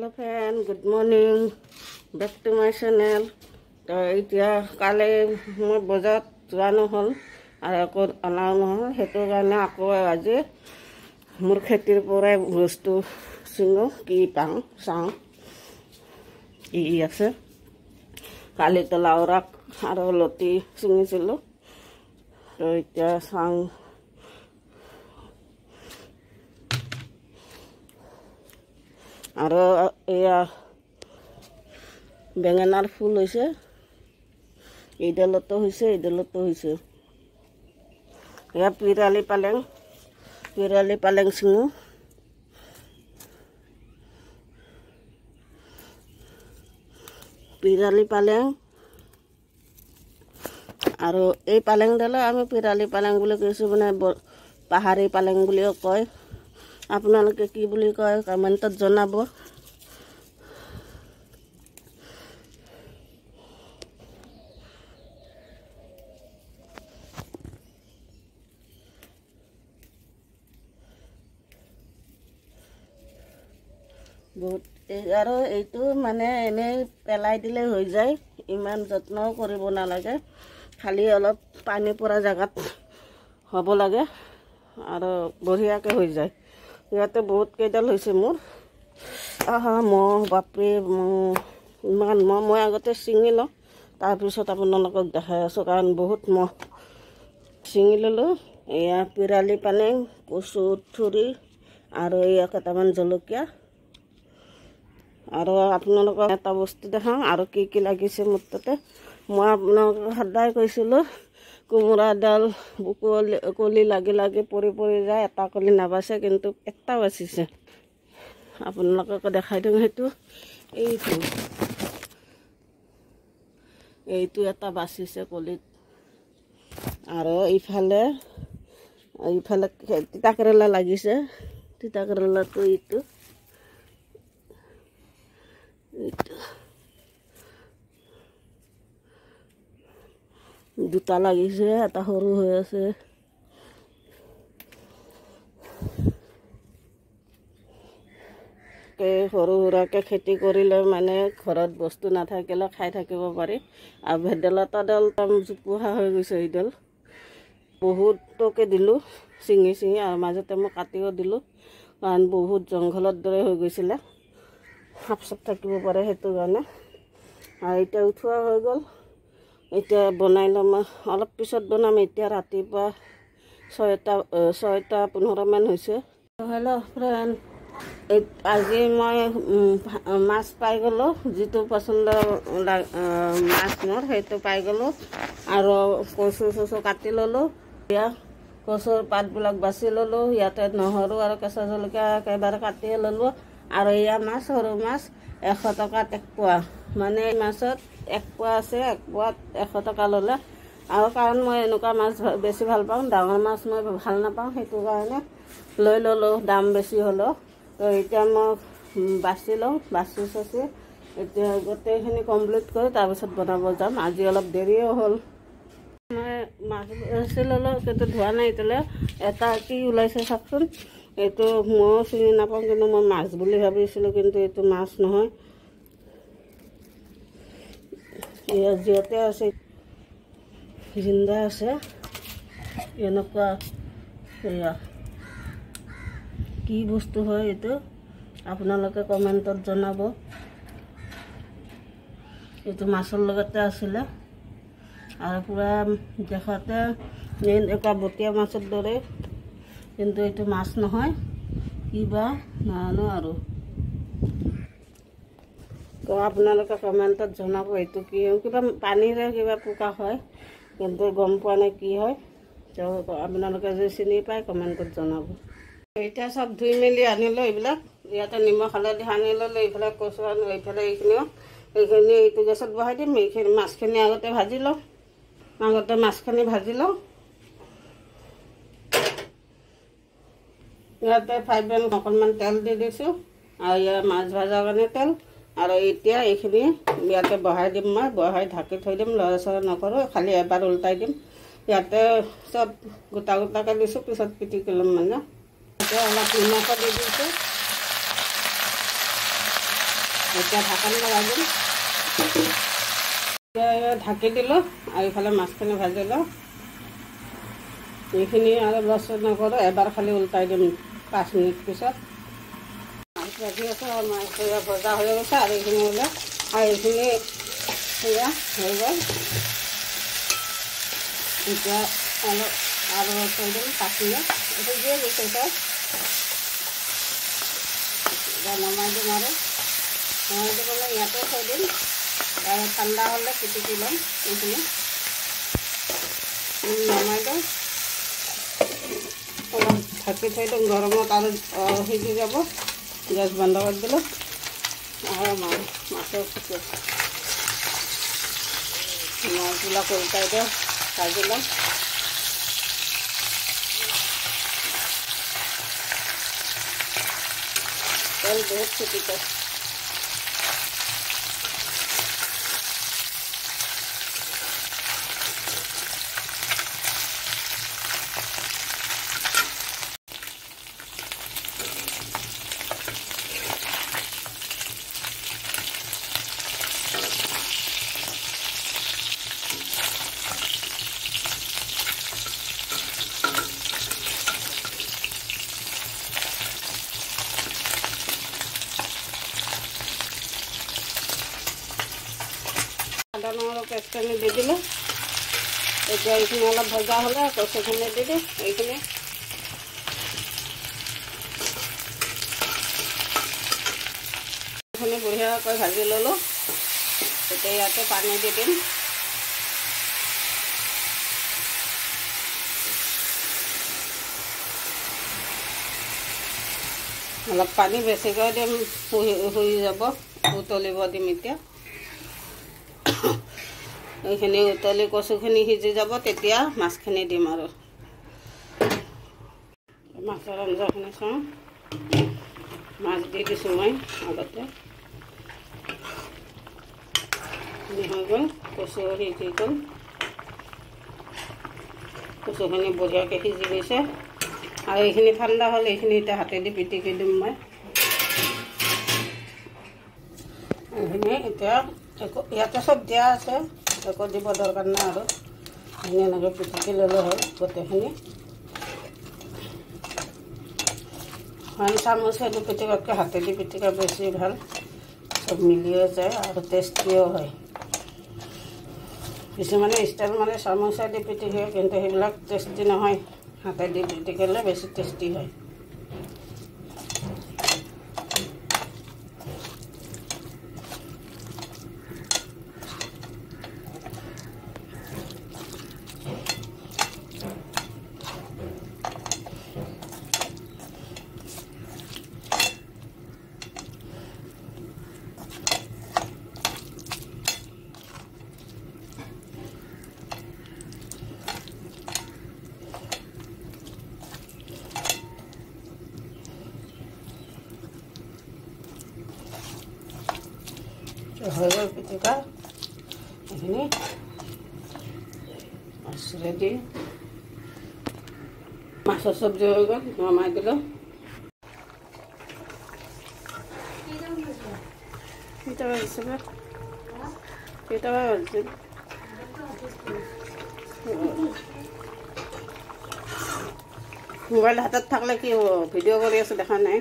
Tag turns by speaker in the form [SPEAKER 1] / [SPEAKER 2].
[SPEAKER 1] Hello friend, good morning. Back to my channel. তো এতিয়া কালে মই বজাৰত যোৱা নহ'ল আৰু আকৌ অনাও নহ'ল, সেইটো কাৰণে আকৌ আজি মোৰ খেতিৰ পৰাই বস্তু চিঙো, কি পাওঁ চাওঁ কি আছে। কালিতো লাওৰাক আৰু লতি চিঙিছিলোঁ, তো এতিয়া চাওঁ। আৰু এয়া বেঙেনাৰ ফুল হৈছে, এইডালতো হৈছে। এয়া পিৰালি পালেং চিঙো। পিৰালি পালেং আৰু এই পালেংডালে আমি পিৰালি পালেং বুলি কৈছোঁ, মানে পাহাৰী পালেং বুলিও কয়। আপোনালোকে কি বুলি কয় কমেণ্টত জনাব। বহুত আৰু এইটো মানে এনেই পেলাই দিলে হৈ যায়, ইমান যত্নও কৰিব নালাগে, খালি অলপ পানী পৰা জেগাত হ'ব লাগে আৰু বঢ়িয়াকৈ হৈ যায়। ইয়াতে বহুত কেইডাল হৈছে মোৰ। মহ বাপৰে, ইমান মহ। মই আগতে ছিঙি লওঁ, তাৰপিছত আপোনালোকক দেখাই আছোঁ, কাৰণ বহুত মহ। ছিঙি ল'লোঁ। এয়া পিৰালি পালেং, কচু থুৰি আৰু এয়া কেইটামান জলকীয়া। আৰু আপোনালোকক এটা বস্তু দেখাওঁ আৰু কি কি লাগিছে মোৰ তাতে। মই আপোনালোকক সদায় কৈছিলোঁ কোমোৰাডাল কলি লাগি পৰি যায়, এটা কলি নাবাচে, কিন্তু এটা বাচিছে। আপোনালোকক দেখাই দিওঁ। সেইটো এইটো এটা বাচিছে কলিত। আৰু ইফালে তিতা কেৰেলা লাগিছে। তিতা কেৰেলাটো এইটো দুটা লাগিছে, এটা সৰু হৈ আছে। সৰু সুৰাকৈ খেতি কৰিলে মানে ঘৰত বস্তু নাথাকিলে খাই থাকিব পাৰি। আৰু ভেদাইলতাডাল জোপোহা হৈ গৈছে, এইডাল বহুতকে দিলোঁ ছিঙি আৰু মাজতে মই কাটিও দিলোঁ, কাৰণ বহুত জংঘলৰ দৰে হৈ গৈছিলে, সাপ চাপ থাকিব পাৰে, সেইটো কাৰণে। আৰু এতিয়া উঠোৱা হৈ গ'ল। এতিয়া বনাই ল'ম, অলপ পিছত বনাম। এতিয়া ৰাতিপুৱা 6:15 হৈছে। হেল্ল' ফ্ৰেণ্ড, আজি মই মাছ পাই গ'লোঁ, যিটো পচন্দৰ মাছ মোৰ সেইটো পাই গ'লোঁ। আৰু কচু চচু কাটি ল'লোঁ। এতিয়া কচুৰ পাতবিলাক বাচি ল'লোঁ। ইয়াতে নহৰু আৰু কেঁচা জলকীয়া একেবাৰে কাটিয়ে ল'লোঁ। আৰু এয়া মাছ, সৰু মাছ 100 টকাত 1 পোৱা, মানে মাছত 1 পোৱা আছে, 1 পোৱাত 100 টকা ল'লে। আৰু কাৰণ মই এনেকুৱা মাছ বেছি ভাল পাওঁ, ডাঙৰ মাছ মই ভাল নাপাওঁ, সেইটো কাৰণে লৈ ল'লোঁ, দাম বেছি হ'লেও। তো এতিয়া মই বাচি লওঁ, বাচি এতিয়া গোটেইখিনি কমপ্লিট কৰি তাৰপিছত বনাব যাম। আজি অলপ দেৰিও হ'ল। মই মাছ বাচি ল'লোঁ, কিন্তু ধোৱা নাই এতিয়ালৈ। এটা কি ওলাইছে চাওকচোন। এইটো ময়ো চিনি নাপাওঁ, কিন্তু মই মাছ বুলি ভাবিছিলোঁ, কিন্তু এইটো মাছ নহয়। এয়া যিহতে আছে, জিন্দা আছে, এনেকুৱা। এয়া কি বস্তু হয় এইটো, আপোনালোকে কমেণ্টত জনাব। এইটো মাছৰ লগতে আছিলে আৰু পূৰা দেখাতে এনেকুৱা বটীয়া মাছৰ দৰে, কিন্তু এইটো মাছ নহয়, কিবা নাজানো আৰু। তো আপোনালোকে কমেণ্টত জনাব এইটো কি, কিবা পানীৰে কিবা পোকা হয়, কিন্তু গম পোৱা নাই কি হয়। তো আপোনালোকে যদি চিনি পায় কমেণ্টত জনাব। এতিয়া চব ধুই মেলি আনিলোঁ এইবিলাক। ইয়াতে নিমখ হালধি সানি ল'লোঁ। এইফালে কচু আনো, এইফালে এইখিনি এইটো গেছত বহাই দিম। এইখিনি মাছখিনি আগতে ভাজি লওঁ। মাছখিনি ভাজি লওঁ। ইয়াতে ফ্ৰাই পেন অকণমান তেল দি দিছোঁ, আৰু ইয়াৰ মাছ ভজাৰ কাৰণে তেল। আৰু এতিয়া এইখিনি ইয়াতে বহাই দিম। মই বহাই ঢাকি থৈ দিম, লৰা চৰা নকৰোঁ, খালি এবাৰ উল্টাই দিম। ইয়াতে চব গোটা গোটাকৈ দিছোঁ, পিছত পিটিকি ল'ম মানে। অলপ নিমখো দি দিছোঁ। এতিয়া ঢাকনি লগাই দিম। এতিয়া ঢাকি দিলোঁ আৰু ইফালে মাছখিনি ভাজি লওঁ। এইখিনি আৰু লছ নকৰোঁ, এবাৰ খালি উল্টাই দিম 5 মিনিট পিছত। মাছ ভাজি আছে আৰু মাছ ভজা হৈ গৈছে আৰু এইখিনি ওলাই আৰু এইখিনি সেয়া হৈ গ'ল। এতিয়া অলপ আৰু থৈ দিম 5 মিনিট। এইটো দিয়ে গৈছে চব। এতিয়া নমাই দিম আৰু নমাই দিবলৈ ইয়াতে থৈ দিম আৰু ঠাণ্ডা হ'লে পিটিকি ল'ম। এইখিনি নমাই দিওঁ, অলপ ঢাকি থৈ দিম। গৰমত আৰু সিজি যাব। গেছ বন্ধ কৰি দিলোঁ আৰু মাছৰ মাছবিলাক উল্টাই দিওঁ, ভাজি লওঁ। তেল বহুত ছুটিছে। আদা নহৰু পেষ্ট আমি দি দিলোঁ। এতিয়া এইখিনি অলপ ভজা হ'লে কচুখিনি দি দিম। এইখিনি বঢ়িয়াকৈ ভাজি ল'লোঁ। এতিয়া ইয়াতে পানী দি দিম। অলপ পানী বেছিকৈ দিম, শুই যাব, উতলিব দিম। এতিয়া এইখিনি উতলি কচুখিনি সিজি যাব, তেতিয়া মাছখিনি দিম আৰু মাছৰ আঞ্জাখিনি চাওঁ। মাছ দি দিছোঁ মই আগতে। হৈ গ'ল, কচু সিজি গ'ল। কচুখিনি বঢ়িয়াকৈ সিজি গৈছে আৰু এইখিনি ঠাণ্ডা হ'ল। এইখিনি এতিয়া হাতেদি পিটিকি দিম মই। এইখিনি এতিয়া ইয়াতে চব দিয়া আছে, একো দিব দৰকাৰ নাই আৰু এনেকৈ পিটিকি ল'লে হ'ল গোটেইখিনি। চামুচেদি পিটিকাতকৈ হাতেদি পিটিকা বেছি ভাল, চব মিলিও যায় আৰু টেষ্টিও হয়। কিছুমানে ষ্টাইল মানে চামুচেদি পিটিকে, কিন্তু সেইবিলাক টেষ্টি নহয়। হাতেদি পিটিকিলে বেছি টেষ্টি হয়। হৈ গ'ল পিটিকা। এইখিনি মাছ ৰেডি। মাছৰ চব্জি হৈ গ'ল, নমাই দিলোঁ। কেইটা বাজিছে? মোবাইল হাতত থাকলে কি হ'ব? ভিডিঅ' কৰি আছোঁ, দেখা নাই।